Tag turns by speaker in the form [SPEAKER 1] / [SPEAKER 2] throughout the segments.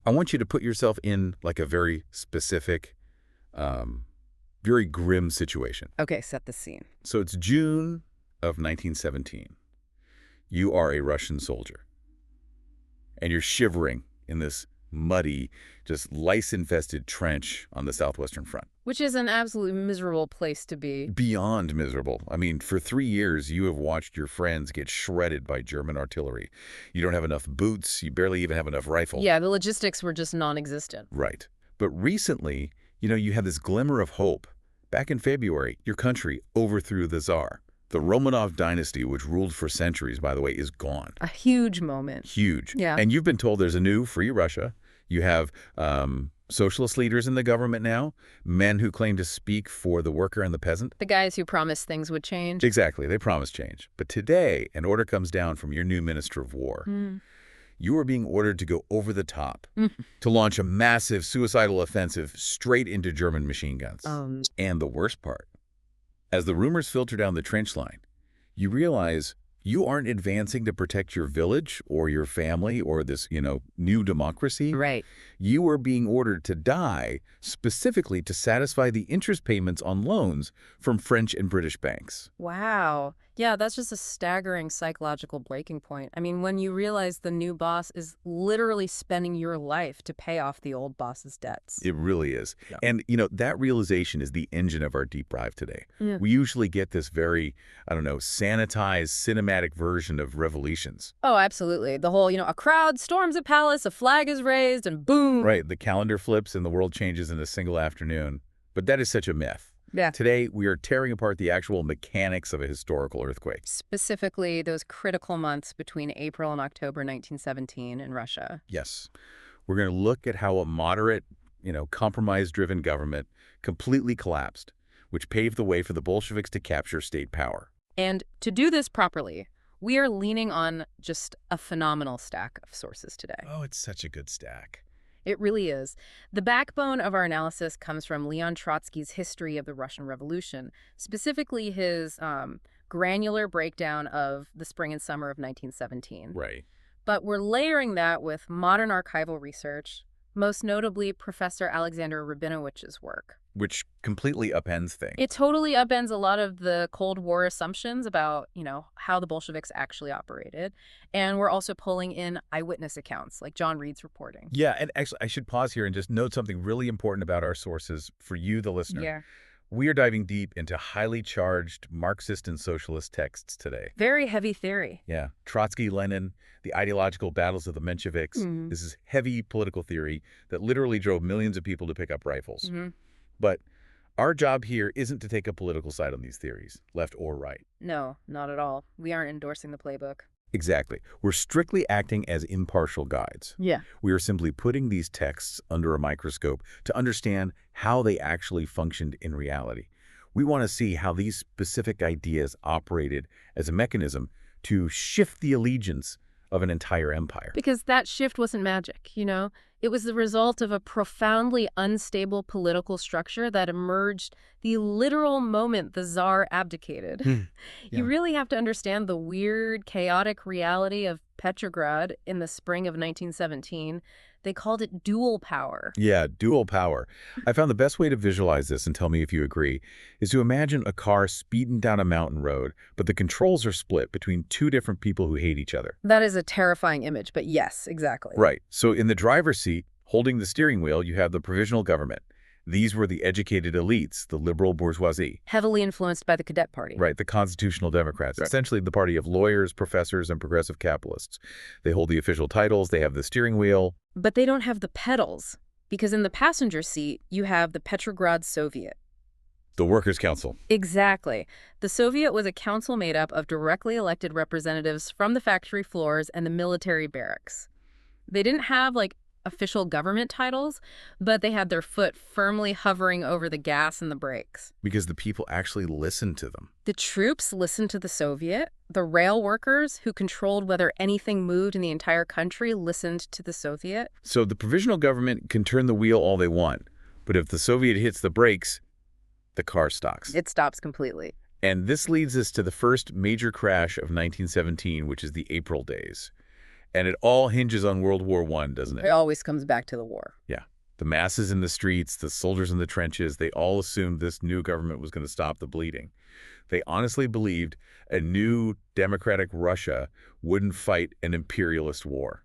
[SPEAKER 1] I want you to put yourself in like a very specific, um, very grim situation.
[SPEAKER 2] Okay, set the scene.
[SPEAKER 1] So it's June of 1917. You are a Russian soldier, and you're shivering in this muddy, just lice-infested trench on the southwestern front.
[SPEAKER 2] Which is an absolutely miserable place to be.
[SPEAKER 1] Beyond miserable. I mean, for 3 years, you have watched your friends get shredded by German artillery. You don't have enough boots. You barely even have enough rifle.
[SPEAKER 2] Yeah, the logistics were just non-existent.
[SPEAKER 1] Right. But recently, you have this glimmer of hope. Back in February, your country overthrew the Tsar. The Romanov dynasty, which ruled for centuries, by the way, is gone.
[SPEAKER 2] A huge moment.
[SPEAKER 1] Huge.
[SPEAKER 2] Yeah.
[SPEAKER 1] And you've been told there's a new free Russia. You have socialist leaders in the government now, men who claim to speak for the worker and the peasant.
[SPEAKER 2] The guys who promised things would change.
[SPEAKER 1] Exactly. They promised change. But today, an order comes down from your new minister of war. You are being ordered to go over the top, to launch a massive suicidal offensive straight into German machine guns. And the worst part, as the rumors filter down the trench line, you realize you aren't advancing to protect your village or your family or this, new democracy.
[SPEAKER 2] Right.
[SPEAKER 1] You are being ordered to die specifically to satisfy the interest payments on loans from French and British banks.
[SPEAKER 2] Wow. Yeah, that's just a staggering psychological breaking point. I mean, when you realize the new boss is literally spending your life to pay off the old boss's debts.
[SPEAKER 1] It really is.
[SPEAKER 2] Yeah.
[SPEAKER 1] And, that realization is the engine of our deep dive today.
[SPEAKER 2] Yeah.
[SPEAKER 1] We usually get this very, sanitized, cinematic version of revolutions.
[SPEAKER 2] Oh, absolutely. The whole, a crowd storms a palace, a flag is raised, and boom.
[SPEAKER 1] Right. The calendar flips and the world changes in a single afternoon. But that is such a myth.
[SPEAKER 2] Yeah.
[SPEAKER 1] Today, we are tearing apart the actual mechanics of a historical earthquake.
[SPEAKER 2] Specifically, those critical months between April and October 1917 in Russia.
[SPEAKER 1] Yes. We're going to look at how a moderate, compromise-driven government completely collapsed, which paved the way for the Bolsheviks to capture state power.
[SPEAKER 2] And to do this properly, we are leaning on just a phenomenal stack of sources today.
[SPEAKER 1] Oh, it's such a good stack.
[SPEAKER 2] It really is. The backbone of our analysis comes from Leon Trotsky's History of the Russian Revolution, specifically his granular breakdown of the spring and summer of 1917.
[SPEAKER 1] Right.
[SPEAKER 2] But we're layering that with modern archival research, most notably Professor Alexander Rabinowicz's work.
[SPEAKER 1] Which completely upends things.
[SPEAKER 2] It totally upends a lot of the Cold War assumptions about, how the Bolsheviks actually operated. And we're also pulling in eyewitness accounts, like John Reed's reporting.
[SPEAKER 1] Yeah, and actually, I should pause here and just note something really important about our sources for you, the listener.
[SPEAKER 2] Yeah.
[SPEAKER 1] We are diving deep into highly charged Marxist and socialist texts today.
[SPEAKER 2] Very heavy theory.
[SPEAKER 1] Yeah. Trotsky, Lenin, the ideological battles of the Mensheviks. This is heavy political theory that literally drove millions of people to pick up rifles. But our job here isn't to take a political side on these theories, left or right.
[SPEAKER 2] No, not at all. We aren't endorsing the playbook.
[SPEAKER 1] Exactly. We're strictly acting as impartial guides.
[SPEAKER 2] Yeah.
[SPEAKER 1] We are simply putting these texts under a microscope to understand how they actually functioned in reality. We want to see how these specific ideas operated as a mechanism to shift the allegiance of an entire empire.
[SPEAKER 2] Because that shift wasn't magic, It was the result of a profoundly unstable political structure that emerged the literal moment the Tsar abdicated.
[SPEAKER 1] Yeah.
[SPEAKER 2] You really have to understand the weird, chaotic reality of Petrograd in the spring of 1917. They called it dual power.
[SPEAKER 1] Yeah, dual power. I found the best way to visualize this, and tell me if you agree, is to imagine a car speeding down a mountain road, but the controls are split between two different people who hate each other.
[SPEAKER 2] That is a terrifying image, but yes, exactly.
[SPEAKER 1] Right. So in the driver's seat, holding the steering wheel, you have the provisional government. These were the educated elites, the liberal bourgeoisie.
[SPEAKER 2] Heavily influenced by the Cadet Party.
[SPEAKER 1] Right, the constitutional Democrats, essentially the party of lawyers, professors, and progressive capitalists. They hold the official titles, they have the steering wheel.
[SPEAKER 2] But they don't have the pedals, because in the passenger seat, you have the Petrograd Soviet.
[SPEAKER 1] The Workers' Council.
[SPEAKER 2] Exactly. The Soviet was a council made up of directly elected representatives from the factory floors and the military barracks. They didn't have, official government titles, but they had their foot firmly hovering over the gas and the brakes.
[SPEAKER 1] Because the people actually listened to them.
[SPEAKER 2] The troops listened to the Soviet. The rail workers, who controlled whether anything moved in the entire country, listened to the Soviet.
[SPEAKER 1] So the provisional government can turn the wheel all they want, but if the Soviet hits the brakes, the car stops.
[SPEAKER 2] It stops completely.
[SPEAKER 1] And this leads us to the first major crash of 1917, which is the April days. And it all hinges on World War I, doesn't
[SPEAKER 2] It
[SPEAKER 1] it?
[SPEAKER 2] always comes back to the war.
[SPEAKER 1] Yeah. The masses in the streets, the soldiers in the trenches, they all assumed this new government was going to stop the bleeding. They honestly believed a new democratic Russia wouldn't fight an imperialist war.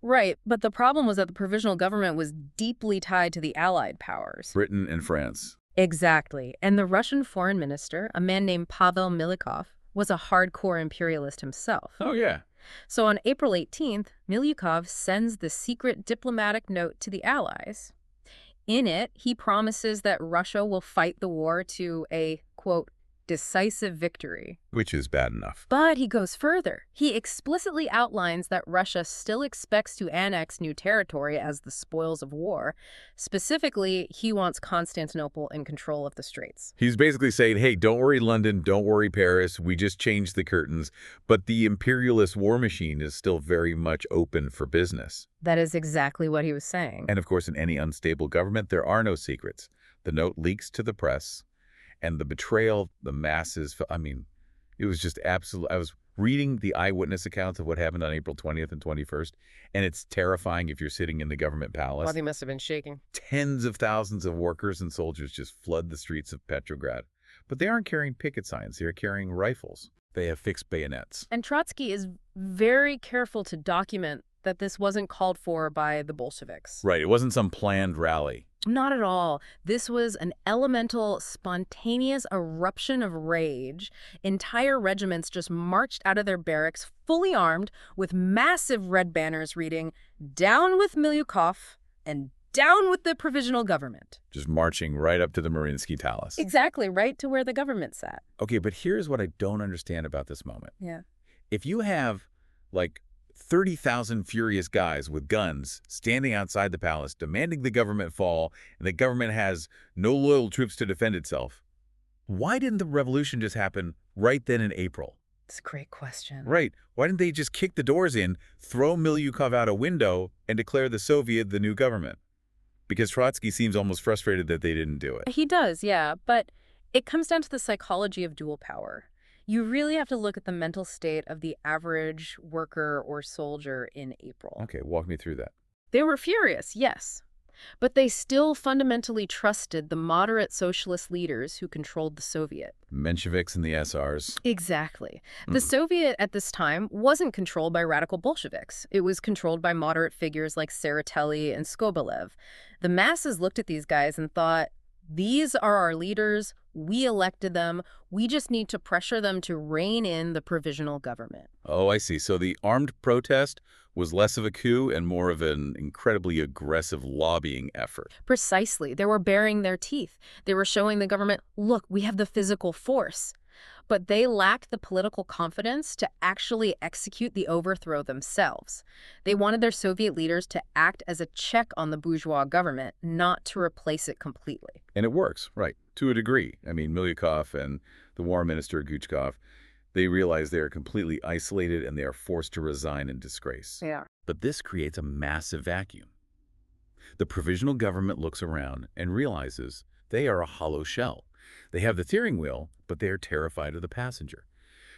[SPEAKER 2] Right, but the problem was that the provisional government was deeply tied to the Allied powers.
[SPEAKER 1] Britain and France.
[SPEAKER 2] Exactly. And the Russian foreign minister, a man named Pavel Milyukov, was a hardcore imperialist himself.
[SPEAKER 1] Oh, yeah.
[SPEAKER 2] So on April 18th, Milyukov sends the secret diplomatic note to the Allies. In it, he promises that Russia will fight the war to a, quote, decisive victory.
[SPEAKER 1] Which is bad enough.
[SPEAKER 2] But he goes further. He explicitly outlines that Russia still expects to annex new territory as the spoils of war. Specifically, he wants Constantinople in control of the Straits.
[SPEAKER 1] He's basically saying, hey, don't worry, London, don't worry, Paris, we just changed the curtains, but the imperialist war machine is still very much open for business.
[SPEAKER 2] That is exactly what he was saying.
[SPEAKER 1] And of course, in any unstable government, there are no secrets. The note leaks to the press, and the betrayal of the masses, I mean, it was just absolute. I was reading the eyewitness accounts of what happened on April 20th and 21st, and it's terrifying if you're sitting in the government palace.
[SPEAKER 2] Well, they must have been shaking.
[SPEAKER 1] Tens of thousands of workers and soldiers just flood the streets of Petrograd. But they aren't carrying picket signs. They're carrying rifles. They have fixed bayonets.
[SPEAKER 2] And Trotsky is very careful to document that this wasn't called for by the Bolsheviks.
[SPEAKER 1] Right. It wasn't some planned rally.
[SPEAKER 2] Not at all. This was an elemental, spontaneous eruption of rage. Entire regiments just marched out of their barracks, fully armed, with massive red banners reading, "Down with Milyukov," and "Down with the provisional government."
[SPEAKER 1] Just marching right up to the Mariinsky Palace.
[SPEAKER 2] Exactly, right to where the government sat.
[SPEAKER 1] Okay, but here's what I don't understand about this moment.
[SPEAKER 2] Yeah.
[SPEAKER 1] If you have, like, 30,000 furious guys with guns standing outside the palace demanding the government fall, and the government has no loyal troops to defend itself, why didn't the revolution just happen right then in April?
[SPEAKER 2] It's a great question.
[SPEAKER 1] Right. Why didn't they just kick the doors in, throw Milyukov out a window, and declare the Soviet the new government? Because Trotsky seems almost frustrated that they didn't do it.
[SPEAKER 2] He does, yeah, but it comes down to the psychology of dual power. You really have to look at the mental state of the average worker or soldier in April.
[SPEAKER 1] Okay, walk me through that.
[SPEAKER 2] They were furious, yes, but they still fundamentally trusted the moderate socialist leaders who controlled the Soviet.
[SPEAKER 1] Mensheviks and the SRs.
[SPEAKER 2] Exactly. The Soviet at this time wasn't controlled by radical Bolsheviks. It was controlled by moderate figures like Tseretelli and Skobelev. The masses looked at these guys and thought, these are our leaders, we elected them, we just need to pressure them to rein in the provisional government.
[SPEAKER 1] Oh, I see. So the armed protest was less of a coup and more of an incredibly aggressive lobbying effort.
[SPEAKER 2] Precisely. They were baring their teeth. They were showing the government, look, we have the physical force. But they lacked the political confidence to actually execute the overthrow themselves. They wanted their Soviet leaders to act as a check on the bourgeois government, not to replace it completely.
[SPEAKER 1] And it works, right, to a degree. I mean, Milyukov and the war minister, Guchkov, they realize they are completely isolated and they are forced to resign in disgrace.
[SPEAKER 2] Yeah.
[SPEAKER 1] But this creates a massive vacuum. The provisional government looks around and realizes they are a hollow shell. They have the steering wheel, but they are terrified of the passenger.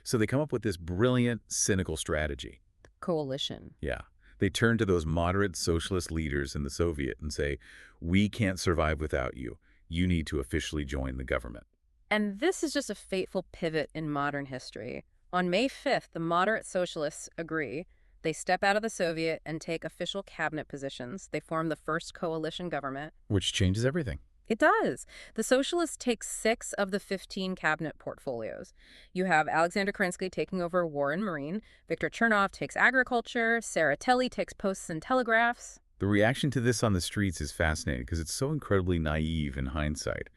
[SPEAKER 1] So they come up with this brilliant, cynical strategy.
[SPEAKER 2] Coalition.
[SPEAKER 1] Yeah. They turn to those moderate socialist leaders in the Soviet and say, we can't survive without you. You need to officially join the government.
[SPEAKER 2] And this is just a fateful pivot in modern history. On May 5th, the moderate socialists agree. They step out of the Soviet and take official cabinet positions. They form the first coalition government.
[SPEAKER 1] Which changes everything.
[SPEAKER 2] It does. The socialists take 6 of the 15 cabinet portfolios. You have Alexander Kerensky taking over War and Marine, Viktor Chernov takes agriculture, Tseretelli takes posts and telegraphs.
[SPEAKER 1] The reaction to this on the streets is fascinating because it's so incredibly naive in hindsight.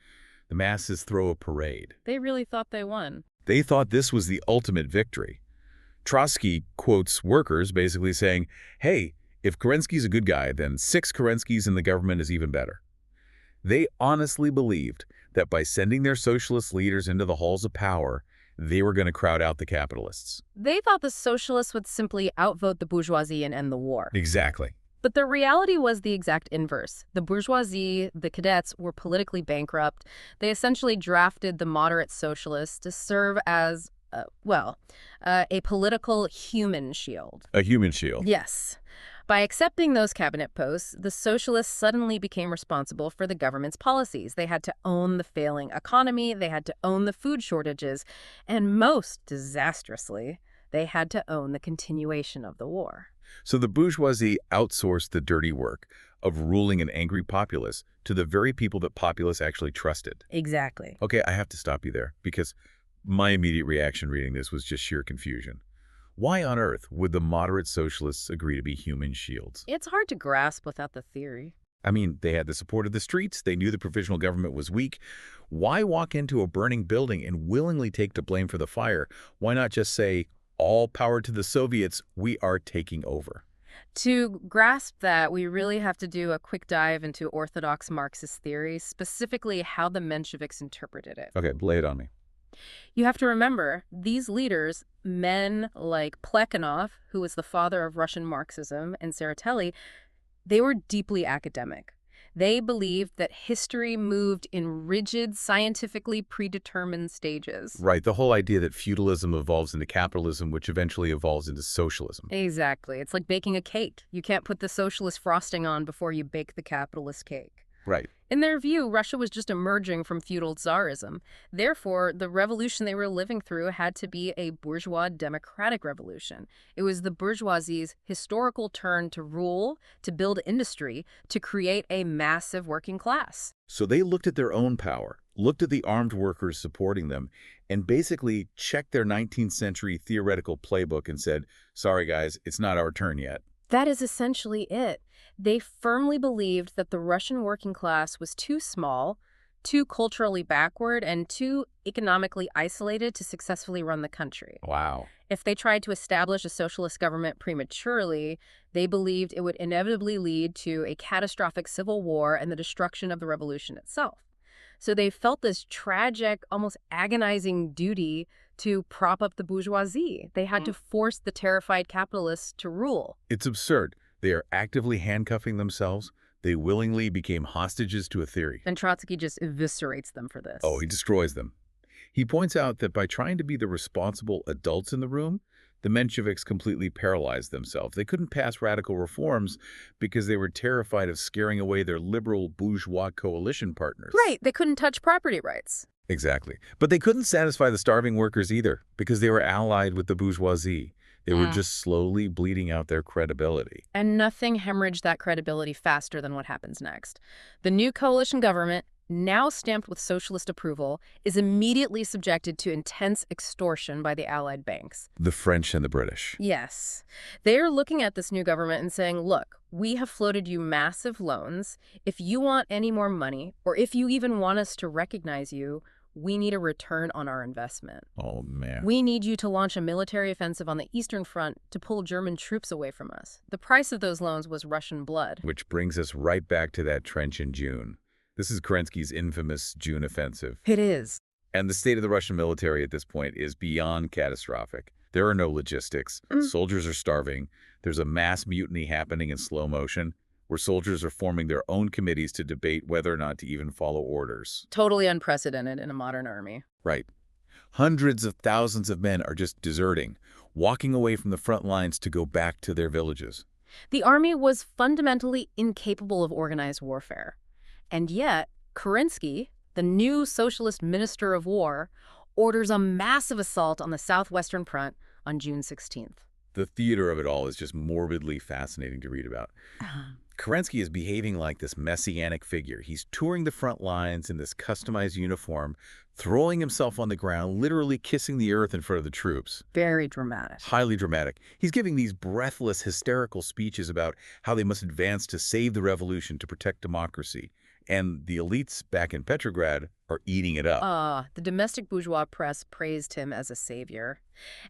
[SPEAKER 1] The masses throw a parade.
[SPEAKER 2] They really thought they won.
[SPEAKER 1] They thought this was the ultimate victory. Trotsky quotes workers basically saying, hey, if Kerensky's a good guy, then 6 Kerenskys in the government is even better. They honestly believed that by sending their socialist leaders into the halls of power, they were going to crowd out the capitalists.
[SPEAKER 2] They thought the socialists would simply outvote the bourgeoisie and end the war.
[SPEAKER 1] Exactly.
[SPEAKER 2] But the reality was the exact inverse. The bourgeoisie, the cadets, were politically bankrupt. They essentially drafted the moderate socialists to serve as a political human shield.
[SPEAKER 1] A human shield.
[SPEAKER 2] Yes. By accepting those cabinet posts, the socialists suddenly became responsible for the government's policies. They had to own the failing economy, they had to own the food shortages, and most disastrously, they had to own the continuation of the war.
[SPEAKER 1] So the bourgeoisie outsourced the dirty work of ruling an angry populace to the very people that populace actually trusted.
[SPEAKER 2] Exactly.
[SPEAKER 1] Okay, I have to stop you there because my immediate reaction reading this was just sheer confusion. Why on earth would the moderate socialists agree to be human shields?
[SPEAKER 2] It's hard to grasp without the theory.
[SPEAKER 1] I mean, they had the support of the streets. They knew the provisional government was weak. Why walk into a burning building and willingly take the blame for the fire? Why not just say, all power to the Soviets, we are taking over?
[SPEAKER 2] To grasp that, we really have to do a quick dive into orthodox Marxist theory, specifically how the Mensheviks interpreted it.
[SPEAKER 1] Okay, lay it on me.
[SPEAKER 2] You have to remember, these leaders, men like Plekhanov, who was the father of Russian Marxism, and Tsereteli, they were deeply academic. They believed that history moved in rigid, scientifically predetermined stages.
[SPEAKER 1] Right, the whole idea that feudalism evolves into capitalism, which eventually evolves into socialism.
[SPEAKER 2] Exactly. It's like baking a cake. You can't put the socialist frosting on before you bake the capitalist cake.
[SPEAKER 1] Right.
[SPEAKER 2] In their view, Russia was just emerging from feudal Tsarism. Therefore, the revolution they were living through had to be a bourgeois democratic revolution. It was the bourgeoisie's historical turn to rule, to build industry, to create a massive working class.
[SPEAKER 1] So they looked at their own power, looked at the armed workers supporting them, and basically checked their 19th century theoretical playbook and said, sorry guys, it's not our turn yet.
[SPEAKER 2] That is essentially it. They firmly believed that the Russian working class was too small, too culturally backward, and too economically isolated to successfully run the country.
[SPEAKER 1] Wow.
[SPEAKER 2] If they tried to establish a socialist government prematurely, they believed it would inevitably lead to a catastrophic civil war and the destruction of the revolution itself. So they felt this tragic, almost agonizing duty to prop up the bourgeoisie. They had to force the terrified capitalists to rule.
[SPEAKER 1] It's absurd. They are actively handcuffing themselves. They willingly became hostages to a theory.
[SPEAKER 2] And Trotsky just eviscerates them for this.
[SPEAKER 1] Oh, he destroys them. He points out that by trying to be the responsible adults in the room, the Mensheviks completely paralyzed themselves. They couldn't pass radical reforms because they were terrified of scaring away their liberal bourgeois coalition partners.
[SPEAKER 2] Right. They couldn't touch property rights.
[SPEAKER 1] Exactly. But they couldn't satisfy the starving workers either because they were allied with the bourgeoisie. They were just slowly bleeding out their credibility.
[SPEAKER 2] And nothing hemorrhaged that credibility faster than what happens next. The new coalition government, now stamped with socialist approval, is immediately subjected to intense extortion by the Allied banks.
[SPEAKER 1] The French and the British.
[SPEAKER 2] Yes. They are looking at this new government and saying, look, we have floated you massive loans. If you want any more money, or if you even want us to recognize you, we need a return on our investment.
[SPEAKER 1] Oh, man.
[SPEAKER 2] We need you to launch a military offensive on the Eastern Front to pull German troops away from us. The price of those loans was Russian blood.
[SPEAKER 1] Which brings us right back to that trench in June. This is Kerensky's infamous June offensive.
[SPEAKER 2] It is.
[SPEAKER 1] And the state of the Russian military at this point is beyond catastrophic. There are no logistics. Soldiers are starving. There's a mass mutiny happening in slow motion, where soldiers are forming their own committees to debate whether or not to even follow orders.
[SPEAKER 2] Totally unprecedented in a modern army.
[SPEAKER 1] Right. Hundreds of thousands of men are just deserting, walking away from the front lines to go back to their villages.
[SPEAKER 2] The army was fundamentally incapable of organized warfare. And yet, Kerensky, the new socialist minister of war, orders a massive assault on the southwestern front on June 16th.
[SPEAKER 1] The theater of it all is just morbidly fascinating to read about. Kerensky is behaving like this messianic figure. He's touring the front lines in this customized uniform, throwing himself on the ground, literally kissing the earth in front of the troops.
[SPEAKER 2] Very dramatic.
[SPEAKER 1] Highly dramatic. He's giving these breathless, hysterical speeches about how they must advance to save the revolution, to protect democracy. And the elites back in Petrograd are eating it up.
[SPEAKER 2] The domestic bourgeois press praised him as a savior.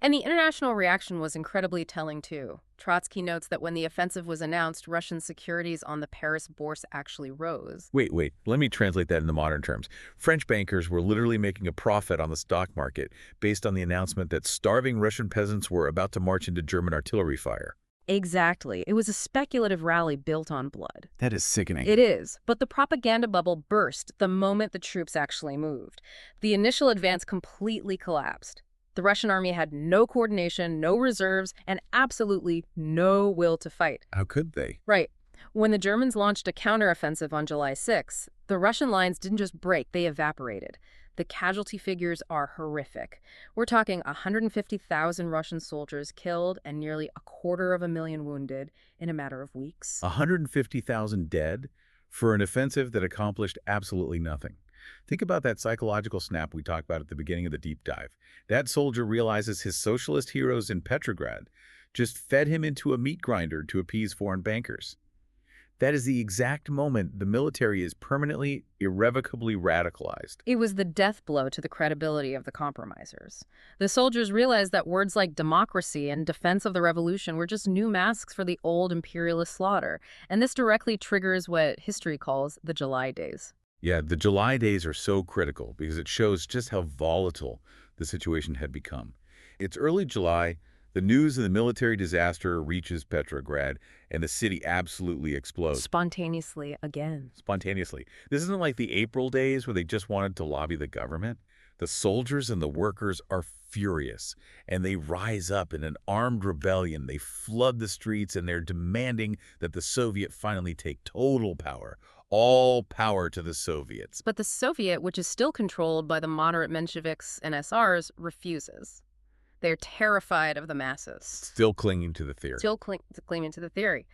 [SPEAKER 2] And the international reaction was incredibly telling, too. Trotsky notes that when the offensive was announced, Russian securities on the Paris bourse actually rose.
[SPEAKER 1] Wait. Let me translate that into modern terms. French bankers were literally making a profit on the stock market based on the announcement that starving Russian peasants were about to march into German artillery fire.
[SPEAKER 2] Exactly. It was a speculative rally built on blood.
[SPEAKER 1] That is sickening.
[SPEAKER 2] It is. But the propaganda bubble burst the moment the troops actually moved. The initial advance completely collapsed. The Russian army had no coordination, no reserves, and absolutely no will to fight.
[SPEAKER 1] How could they?
[SPEAKER 2] Right. When the Germans launched a counteroffensive on July 6, the Russian lines didn't just break, they evaporated. The casualty figures are horrific. We're talking 150,000 Russian soldiers killed and nearly 250,000 wounded in a matter of weeks.
[SPEAKER 1] 150,000 dead for an offensive that accomplished absolutely nothing. Think about that psychological snap we talked about at the beginning of the deep dive. That soldier realizes his socialist heroes in Petrograd just fed him into a meat grinder to appease foreign bankers. That is the exact moment the military is permanently, irrevocably radicalized.
[SPEAKER 2] It was the death blow to the credibility of the compromisers. The soldiers realized that words like democracy and defense of the revolution were just new masks for the old imperialist slaughter, and this directly triggers what history calls the July Days.
[SPEAKER 1] Yeah, the July days are so critical because it shows just how volatile the situation had become. It's early July, the news of the military disaster reaches Petrograd, and the city absolutely explodes.
[SPEAKER 2] Spontaneously again.
[SPEAKER 1] Spontaneously. This isn't like the April days where they just wanted to lobby the government. The soldiers and the workers are furious, and they rise up in an armed rebellion. They flood the streets, and they're demanding that the Soviet finally take total power. All power to the Soviets.
[SPEAKER 2] But the Soviet, which is still controlled by the moderate Mensheviks and SRs, refuses. They're terrified of the masses.
[SPEAKER 1] Still clinging to the theory.
[SPEAKER 2] Clinging to the theory.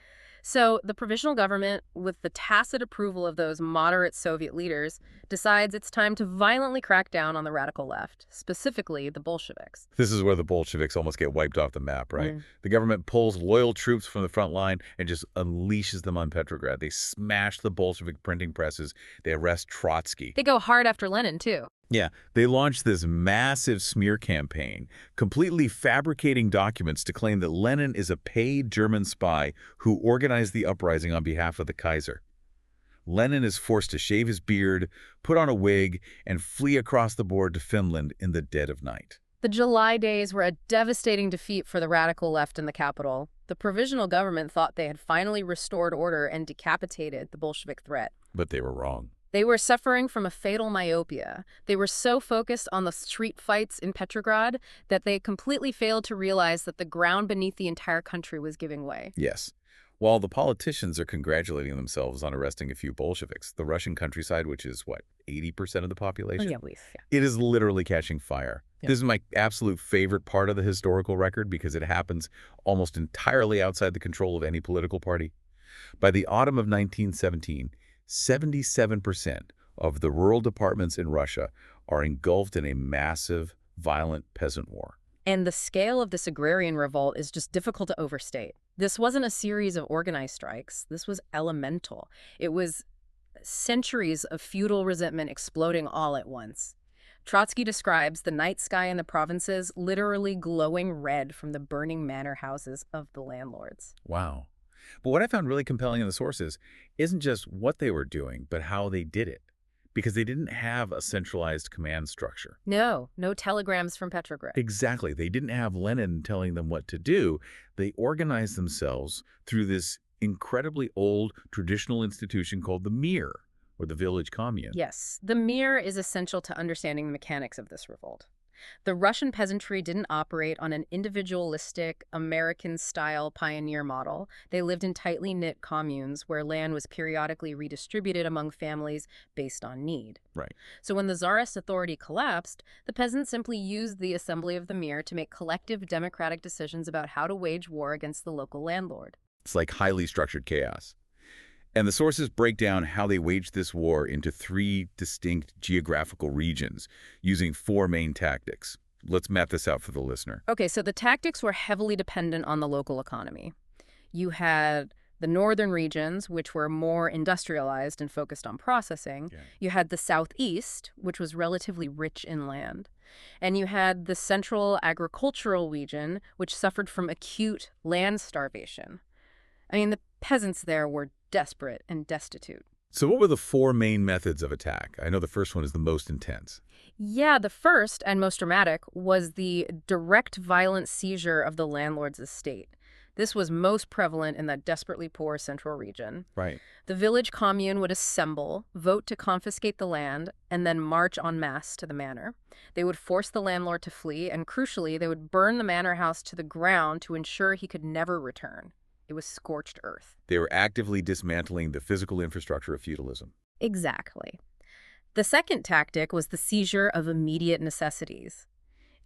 [SPEAKER 2] So the provisional government, with the tacit approval of those moderate Soviet leaders, decides it's time to violently crack down on the radical left, specifically the Bolsheviks.
[SPEAKER 1] This is where the Bolsheviks almost get wiped off the map, right? The government pulls loyal troops from the front line and just unleashes them on Petrograd. They smash the Bolshevik printing presses. They arrest Trotsky.
[SPEAKER 2] They go hard after Lenin, too.
[SPEAKER 1] Yeah, they launched this massive smear campaign, completely fabricating documents to claim that Lenin is a paid German spy who organized the uprising on behalf of the Kaiser. Lenin is forced to shave his beard, put on a wig, and flee across the border to Finland in the dead of night.
[SPEAKER 2] The July Days were a devastating defeat for the radical left in the capital. The provisional government thought they had finally restored order and decapitated the Bolshevik threat.
[SPEAKER 1] But they were wrong.
[SPEAKER 2] They were suffering from a fatal myopia. They were so focused on the street fights in Petrograd that they completely failed to realize that the ground beneath the entire country was giving way.
[SPEAKER 1] Yes. While the politicians are congratulating themselves on arresting a few Bolsheviks, the Russian countryside, which is, what, 80% of the population?
[SPEAKER 2] Yeah.
[SPEAKER 1] It is literally catching fire.
[SPEAKER 2] Yeah.
[SPEAKER 1] This is my absolute favorite part of the historical record because it happens almost entirely outside the control of any political party. By the autumn of 1917, 77% of the rural departments in Russia are engulfed in a massive, violent peasant war.
[SPEAKER 2] And the scale of this agrarian revolt is just difficult to overstate. This wasn't a series of organized strikes. This was elemental. It was centuries of feudal resentment exploding all at once. Trotsky describes the night sky in the provinces literally glowing red from the burning manor houses of the landlords.
[SPEAKER 1] Wow. But what I found really compelling in the sources isn't just what they were doing, but how they did it. Because they didn't have a centralized command structure.
[SPEAKER 2] No telegrams from Petrograd.
[SPEAKER 1] Exactly. They didn't have Lenin telling them what to do. They organized themselves through this incredibly old traditional institution called the mir, or the village commune.
[SPEAKER 2] Yes, the mir is essential to understanding the mechanics of this revolt. The Russian peasantry didn't operate on an individualistic, American-style pioneer model. They lived in tightly knit communes where land was periodically redistributed among families based on need.
[SPEAKER 1] Right.
[SPEAKER 2] So when the Tsarist authority collapsed, the peasants simply used the assembly of the mir to make collective democratic decisions about how to wage war against the local landlord.
[SPEAKER 1] It's like highly structured chaos. And the sources break down how they waged this war into 3 distinct geographical regions using 4 main tactics. Let's map this out for the listener.
[SPEAKER 2] Okay, so the tactics were heavily dependent on the local economy. You had the northern regions, which were more industrialized and focused on processing.
[SPEAKER 1] Yeah.
[SPEAKER 2] You had the southeast, which was relatively rich in land. And you had the central agricultural region, which suffered from acute land starvation. I mean, the peasants there were desperate and destitute.
[SPEAKER 1] So what were the 4 main methods of attack? I know the first one is the most intense.
[SPEAKER 2] Yeah, the first and most dramatic was the direct violent seizure of the landlord's estate. This was most prevalent in that desperately poor central region.
[SPEAKER 1] Right.
[SPEAKER 2] The village commune would assemble, vote to confiscate the land, and then march en masse to the manor. They would force the landlord to flee, and crucially, they would burn the manor house to the ground to ensure he could never return. It was scorched earth.
[SPEAKER 1] They were actively dismantling the physical infrastructure of feudalism.
[SPEAKER 2] Exactly. The second tactic was the seizure of immediate necessities.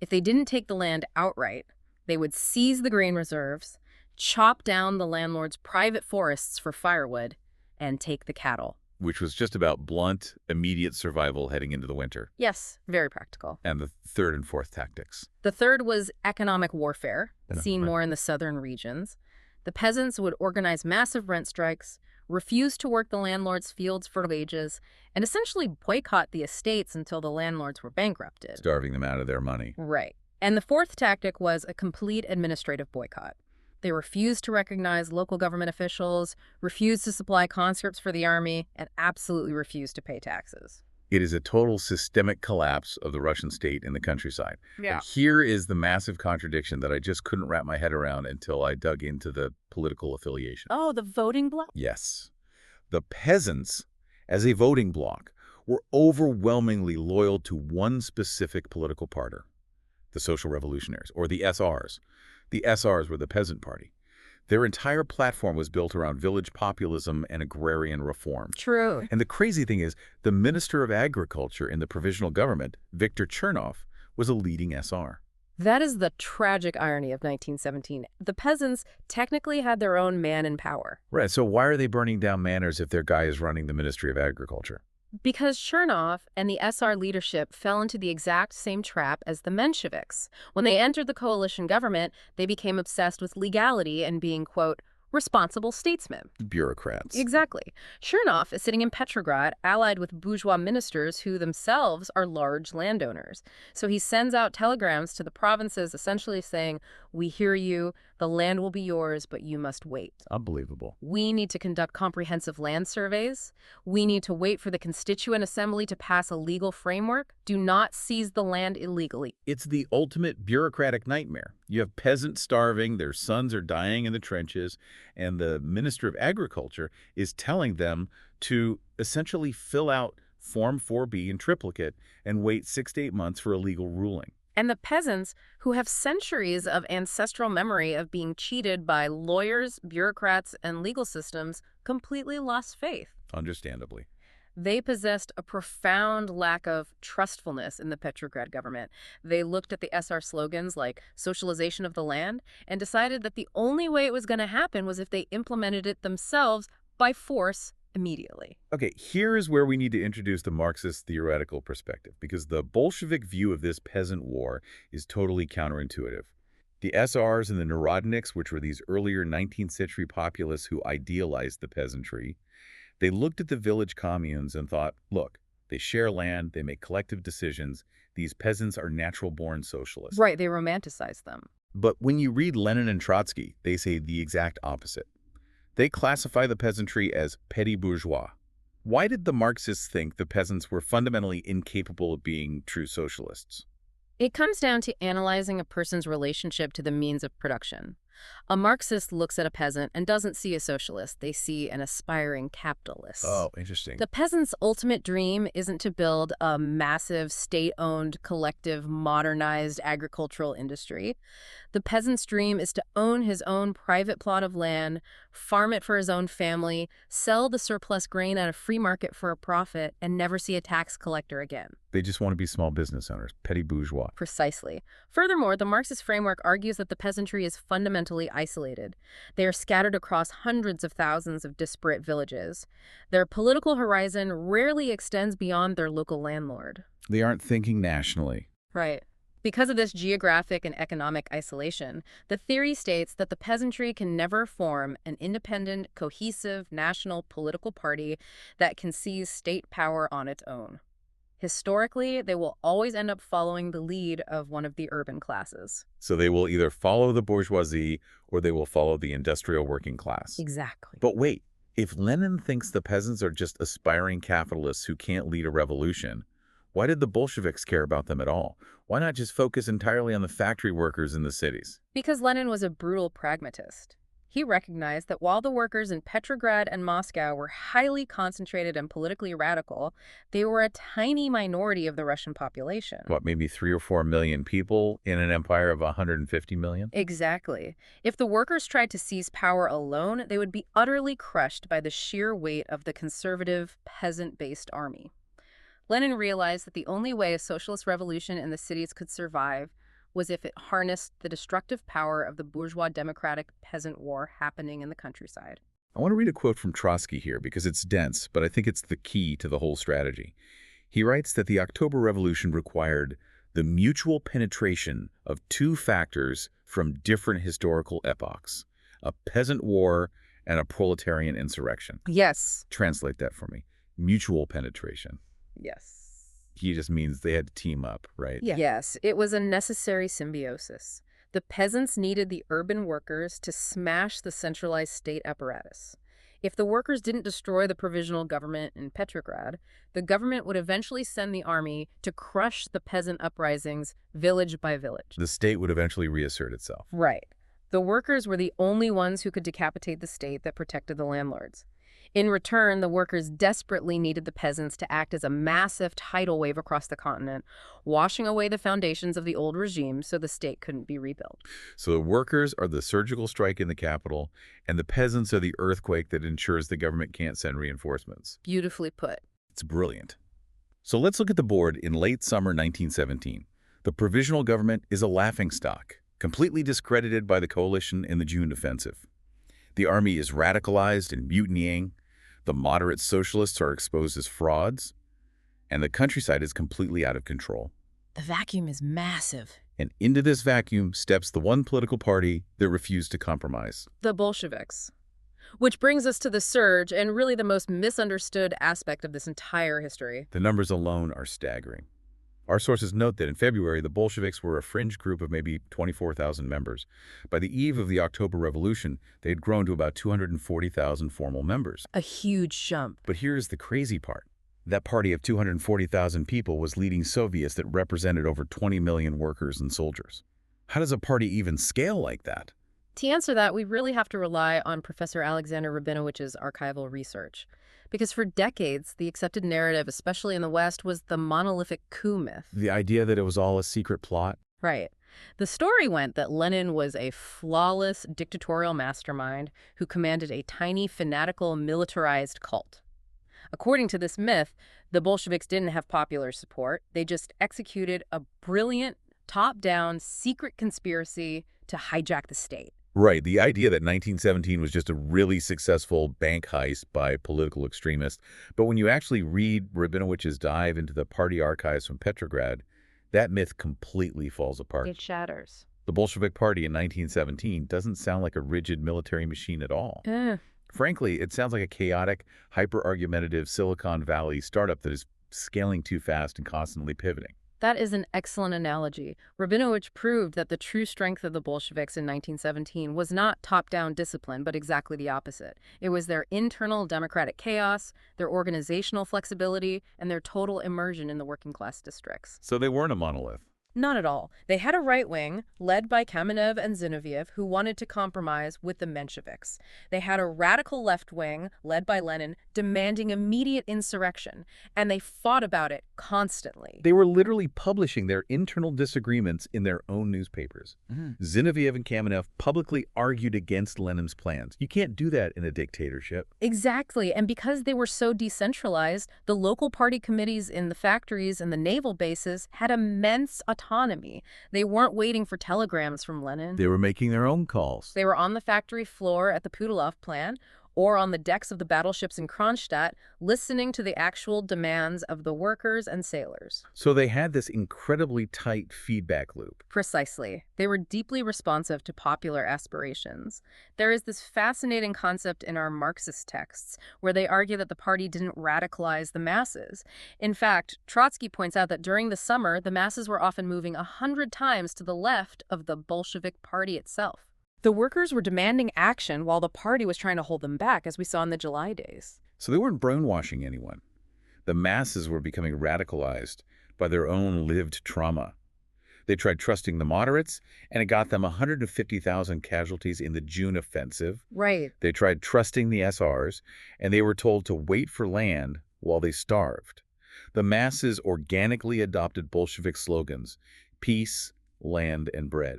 [SPEAKER 2] If they didn't take the land outright, they would seize the grain reserves, chop down the landlord's private forests for firewood, and take the cattle.
[SPEAKER 1] Which was just about blunt, immediate survival heading into the winter.
[SPEAKER 2] Yes, very practical.
[SPEAKER 1] And the third and fourth tactics.
[SPEAKER 2] The third was economic warfare, seen more in the southern regions. The peasants would organize massive rent strikes, refuse to work the landlord's fields for wages, and essentially boycott the estates until the landlords were bankrupted.
[SPEAKER 1] Starving them out of their money.
[SPEAKER 2] Right. And the fourth tactic was a complete administrative boycott. They refused to recognize local government officials, refused to supply conscripts for the army, and absolutely refused to pay taxes.
[SPEAKER 1] It is a total systemic collapse of the Russian state in the countryside.
[SPEAKER 2] Yeah.
[SPEAKER 1] But here is the massive contradiction that I just couldn't wrap my head around until I dug into the political affiliation.
[SPEAKER 2] Oh, the voting bloc?
[SPEAKER 1] Yes. The peasants, as a voting bloc, were overwhelmingly loyal to one specific political party, the Social Revolutionaries, or the SRs. The SRs were the peasant party. Their entire platform was built around village populism and agrarian reform.
[SPEAKER 2] True.
[SPEAKER 1] And the crazy thing is, the Minister of Agriculture in the provisional government, Viktor Chernov, was a leading SR.
[SPEAKER 2] That is the tragic irony of 1917. The peasants technically had their own man in power.
[SPEAKER 1] Right, so why are they burning down manors if their guy is running the Ministry of Agriculture?
[SPEAKER 2] Because Chernov and the SR leadership fell into the exact same trap as the Mensheviks. When they entered the coalition government, they became obsessed with legality and being, quote, responsible statesmen.
[SPEAKER 1] Bureaucrats.
[SPEAKER 2] Exactly. Chernov is sitting in Petrograd, allied with bourgeois ministers who themselves are large landowners. So he sends out telegrams to the provinces essentially saying, we hear you, the land will be yours, but you must wait.
[SPEAKER 1] Unbelievable.
[SPEAKER 2] We need to conduct comprehensive land surveys. We need to wait for the Constituent Assembly to pass a legal framework. Do not seize the land illegally.
[SPEAKER 1] It's the ultimate bureaucratic nightmare. You have peasants starving, their sons are dying in the trenches, and the Minister of Agriculture is telling them to essentially fill out Form 4B in triplicate and wait 6 to 8 months for a legal ruling.
[SPEAKER 2] And the peasants, who have centuries of ancestral memory of being cheated by lawyers, bureaucrats, and legal systems, completely lost faith.
[SPEAKER 1] Understandably.
[SPEAKER 2] They possessed a profound lack of trustfulness in the Petrograd government. They looked at the SR slogans like socialization of the land and decided that the only way it was going to happen was if they implemented it themselves by force immediately.
[SPEAKER 1] Okay, here is where we need to introduce the Marxist theoretical perspective, because the Bolshevik view of this peasant war is totally counterintuitive. The SRs and the Narodniks, which were these earlier 19th century populists who idealized the peasantry, they looked at the village communes and thought, look, they share land, they make collective decisions, these peasants are natural-born socialists.
[SPEAKER 2] Right, they romanticize them.
[SPEAKER 1] But when you read Lenin and Trotsky, they say the exact opposite. They classify the peasantry as petty bourgeois. Why did the Marxists think the peasants were fundamentally incapable of being true socialists?
[SPEAKER 2] It comes down to analyzing a person's relationship to the means of production. A Marxist looks at a peasant and doesn't see a socialist. They see an aspiring capitalist.
[SPEAKER 1] Oh, interesting.
[SPEAKER 2] The peasant's ultimate dream isn't to build a massive, state-owned, collective, modernized agricultural industry. The peasant's dream is to own his own private plot of land, farm it for his own family, sell the surplus grain at a free market for a profit, and never see a tax collector again.
[SPEAKER 1] They just want to be small business owners, petty bourgeois.
[SPEAKER 2] Precisely. Furthermore, the Marxist framework argues that the peasantry is fundamentally isolated. They are scattered across hundreds of thousands of disparate villages. Their political horizon rarely extends beyond their local landlord.
[SPEAKER 1] They aren't thinking nationally.
[SPEAKER 2] Right. Because of this geographic and economic isolation, the theory states that the peasantry can never form an independent, cohesive, national political party that can seize state power on its own. Historically, they will always end up following the lead of one of the urban classes.
[SPEAKER 1] So they will either follow the bourgeoisie or they will follow the industrial working class.
[SPEAKER 2] Exactly.
[SPEAKER 1] But wait, if Lenin thinks the peasants are just aspiring capitalists who can't lead a revolution, why did the Bolsheviks care about them at all? Why not just focus entirely on the factory workers in the cities?
[SPEAKER 2] Because Lenin was a brutal pragmatist. He recognized that while the workers in Petrograd and Moscow were highly concentrated and politically radical, they were a tiny minority of the Russian population.
[SPEAKER 1] What, maybe 3 or 4 million people in an empire of 150 million?
[SPEAKER 2] Exactly. If the workers tried to seize power alone, they would be utterly crushed by the sheer weight of the conservative, peasant-based army. Lenin realized that the only way a socialist revolution in the cities could survive was if it harnessed the destructive power of the bourgeois democratic peasant war happening in the countryside.
[SPEAKER 1] I want to read a quote from Trotsky here because it's dense, but I think it's the key to the whole strategy. He writes that the October Revolution required the mutual penetration of two factors from different historical epochs, a peasant war and a proletarian insurrection.
[SPEAKER 2] Yes.
[SPEAKER 1] Translate that for me. Mutual penetration.
[SPEAKER 2] Yes.
[SPEAKER 1] He just means they had to team up, right?
[SPEAKER 2] Yeah. Yes, it was a necessary symbiosis. The peasants needed the urban workers to smash the centralized state apparatus. If the workers didn't destroy the provisional government in Petrograd, the government would eventually send the army to crush the peasant uprisings village by village.
[SPEAKER 1] The state would eventually reassert itself.
[SPEAKER 2] Right. The workers were the only ones who could decapitate the state that protected the landlords. In return, the workers desperately needed the peasants to act as a massive tidal wave across the continent, washing away the foundations of the old regime so the state couldn't be rebuilt.
[SPEAKER 1] So the workers are the surgical strike in the capital, and the peasants are the earthquake that ensures the government can't send reinforcements.
[SPEAKER 2] Beautifully put.
[SPEAKER 1] It's brilliant. So let's look at the board in late summer 1917. The provisional government is a laughingstock, completely discredited by the coalition in the June offensive. The army is radicalized and mutinying. The moderate socialists are exposed as frauds, and the countryside is completely out of control.
[SPEAKER 2] The vacuum is massive.
[SPEAKER 1] And into this vacuum steps the one political party that refused to compromise.
[SPEAKER 2] The Bolsheviks. Which brings us to the surge and really the most misunderstood aspect of this entire history.
[SPEAKER 1] The numbers alone are staggering. Our sources note that in February, the Bolsheviks were a fringe group of maybe 24,000 members. By the eve of the October Revolution, they had grown to about 240,000 formal members.
[SPEAKER 2] A huge jump.
[SPEAKER 1] But here's the crazy part. That party of 240,000 people was leading Soviets that represented over 20 million workers and soldiers. How does a party even scale like that?
[SPEAKER 2] To answer that, we really have to rely on Professor Alexander Rabinowicz's archival research. Because for decades, the accepted narrative, especially in the West, was the monolithic coup myth.
[SPEAKER 1] The idea that it was all a secret plot?
[SPEAKER 2] Right. The story went that Lenin was a flawless dictatorial mastermind who commanded a tiny, fanatical, militarized cult. According to this myth, the Bolsheviks didn't have popular support. They just executed a brilliant, top-down, secret conspiracy to hijack the state.
[SPEAKER 1] Right. The idea that 1917 was just a really successful bank heist by political extremists. But when you actually read Rabinowicz's dive into the party archives from Petrograd, that myth completely falls apart.
[SPEAKER 2] It shatters.
[SPEAKER 1] The Bolshevik Party in 1917 doesn't sound like a rigid military machine at all. Frankly, it sounds like a chaotic, hyper-argumentative Silicon Valley startup that is scaling too fast and constantly pivoting.
[SPEAKER 2] That is an excellent analogy. Rabinowicz proved that the true strength of the Bolsheviks in 1917 was not top-down discipline, but exactly the opposite. It was their internal democratic chaos, their organizational flexibility, and their total immersion in the working-class districts.
[SPEAKER 1] So they weren't a monolith.
[SPEAKER 2] Not at all. They had a right wing, led by Kamenev and Zinoviev, who wanted to compromise with the Mensheviks. They had a radical left wing, led by Lenin, demanding immediate insurrection, and they fought about it constantly.
[SPEAKER 1] They were literally publishing their internal disagreements in their own newspapers. Zinoviev and Kamenev publicly argued against Lenin's plans. You can't do that in a dictatorship.
[SPEAKER 2] Exactly, and because they were so decentralized, the local party committees in the factories and the naval bases had immense autonomy. They weren't waiting for telegrams from Lenin.
[SPEAKER 1] They were making their own calls.
[SPEAKER 2] They were on the factory floor at the Putilov plant or on the decks of the battleships in Kronstadt, listening to the actual demands of the workers and sailors.
[SPEAKER 1] So they had this incredibly tight feedback loop.
[SPEAKER 2] Precisely. They were deeply responsive to popular aspirations. There is this fascinating concept in our Marxist texts where they argue that the party didn't radicalize the masses. In fact, Trotsky points out that during the summer, the masses were often moving 100 times to the left of the Bolshevik party itself. The workers were demanding action while the party was trying to hold them back, as we saw in the July days.
[SPEAKER 1] So they weren't brainwashing anyone. The masses were becoming radicalized by their own lived trauma. They tried trusting the moderates, and it got them 150,000 casualties in the June offensive.
[SPEAKER 2] Right.
[SPEAKER 1] They tried trusting the SRs, and they were told to wait for land while they starved. The masses organically adopted Bolshevik slogans: peace, land, and bread.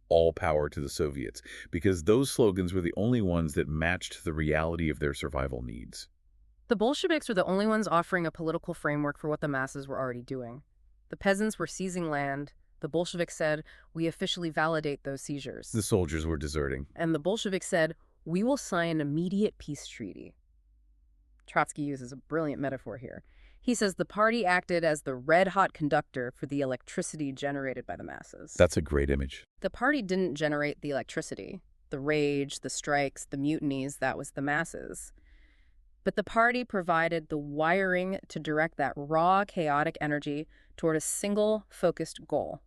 [SPEAKER 1] All power to the Soviets, because those slogans were the only ones that matched the reality of their survival needs.
[SPEAKER 2] The Bolsheviks were the only ones offering a political framework for what the masses were already doing. The peasants were seizing land. The Bolsheviks said, we officially validate those seizures.
[SPEAKER 1] The soldiers were deserting.
[SPEAKER 2] And the Bolsheviks said, we will sign an immediate peace treaty. Trotsky uses a brilliant metaphor here. He says the party acted as the red-hot conductor for the electricity generated by the masses.
[SPEAKER 1] That's a great image.
[SPEAKER 2] The party didn't generate the electricity. The rage, the strikes, the mutinies, that was the masses. But the party provided the wiring to direct that raw, chaotic energy toward a single, focused goal: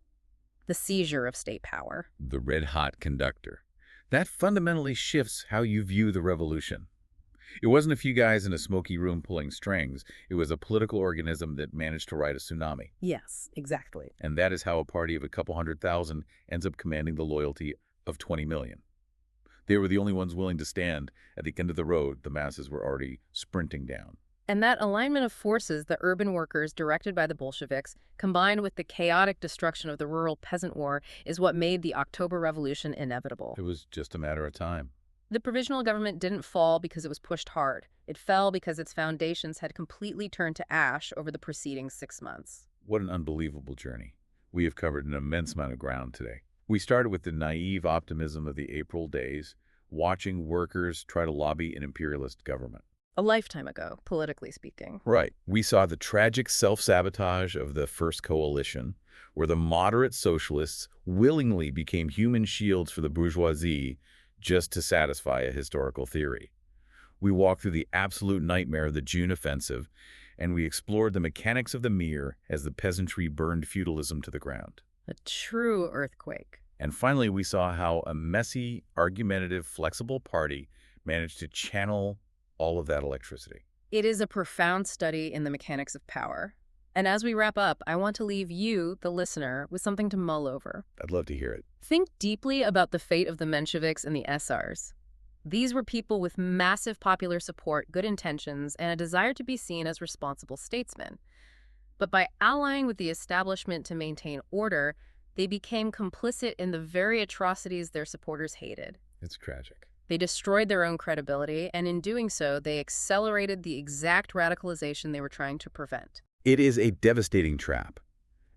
[SPEAKER 2] the seizure of state power.
[SPEAKER 1] The red-hot conductor. That fundamentally shifts how you view the revolution. It wasn't a few guys in a smoky room pulling strings. It was a political organism that managed to ride a tsunami.
[SPEAKER 2] Yes, exactly.
[SPEAKER 1] And that is how a party of a couple 100,000 ends up commanding the loyalty of 20 million. They were the only ones willing to stand. At the end of the road, the masses were already sprinting down.
[SPEAKER 2] And that alignment of forces, the urban workers directed by the Bolsheviks, combined with the chaotic destruction of the rural peasant war, is what made the October Revolution inevitable.
[SPEAKER 1] It was just a matter of time.
[SPEAKER 2] The provisional government didn't fall because it was pushed hard. It fell because its foundations had completely turned to ash over the preceding 6 months.
[SPEAKER 1] What an unbelievable journey. We have covered an immense amount of ground today. We started with the naive optimism of the April days, watching workers try to lobby an imperialist government.
[SPEAKER 2] A lifetime ago, politically speaking.
[SPEAKER 1] Right. We saw the tragic self-sabotage of the First Coalition, where the moderate socialists willingly became human shields for the bourgeoisie just to satisfy a historical theory. We walked through the absolute nightmare of the June offensive, and we explored the mechanics of the mirror as the peasantry burned feudalism to the ground.
[SPEAKER 2] A true earthquake.
[SPEAKER 1] And finally, we saw how a messy, argumentative, flexible party managed to channel all of that electricity.
[SPEAKER 2] It is a profound study in the mechanics of power. And as we wrap up, I want to leave you, the listener, with something to mull over.
[SPEAKER 1] I'd love to hear it.
[SPEAKER 2] Think deeply about the fate of the Mensheviks and the SRs. These were people with massive popular support, good intentions, and a desire to be seen as responsible statesmen. But by allying with the establishment to maintain order, they became complicit in the very atrocities their supporters hated.
[SPEAKER 1] It's tragic.
[SPEAKER 2] They destroyed their own credibility, and in doing so, they accelerated the exact radicalization they were trying to prevent.
[SPEAKER 1] It is a devastating trap.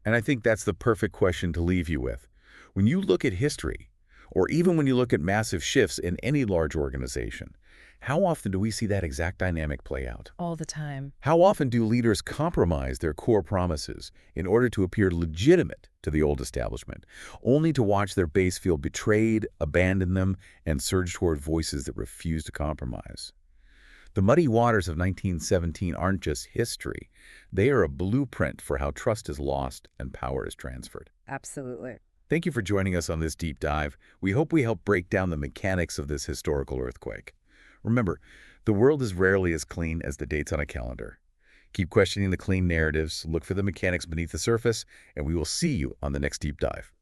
[SPEAKER 1] And I think that's the perfect question to leave you with. When you look at history, or even when you look at massive shifts in any large organization, how often do we see that exact dynamic play out?
[SPEAKER 2] All the time.
[SPEAKER 1] How often do leaders compromise their core promises in order to appear legitimate to the old establishment, only to watch their base feel betrayed, abandon them, and surge toward voices that refuse to compromise? The muddy waters of 1917 aren't just history. They are a blueprint for how trust is lost and power is transferred.
[SPEAKER 2] Absolutely.
[SPEAKER 1] Thank you for joining us on this deep dive. We hope we help break down the mechanics of this historical earthquake. Remember, the world is rarely as clean as the dates on a calendar. Keep questioning the clean narratives, look for the mechanics beneath the surface, and we will see you on the next deep dive.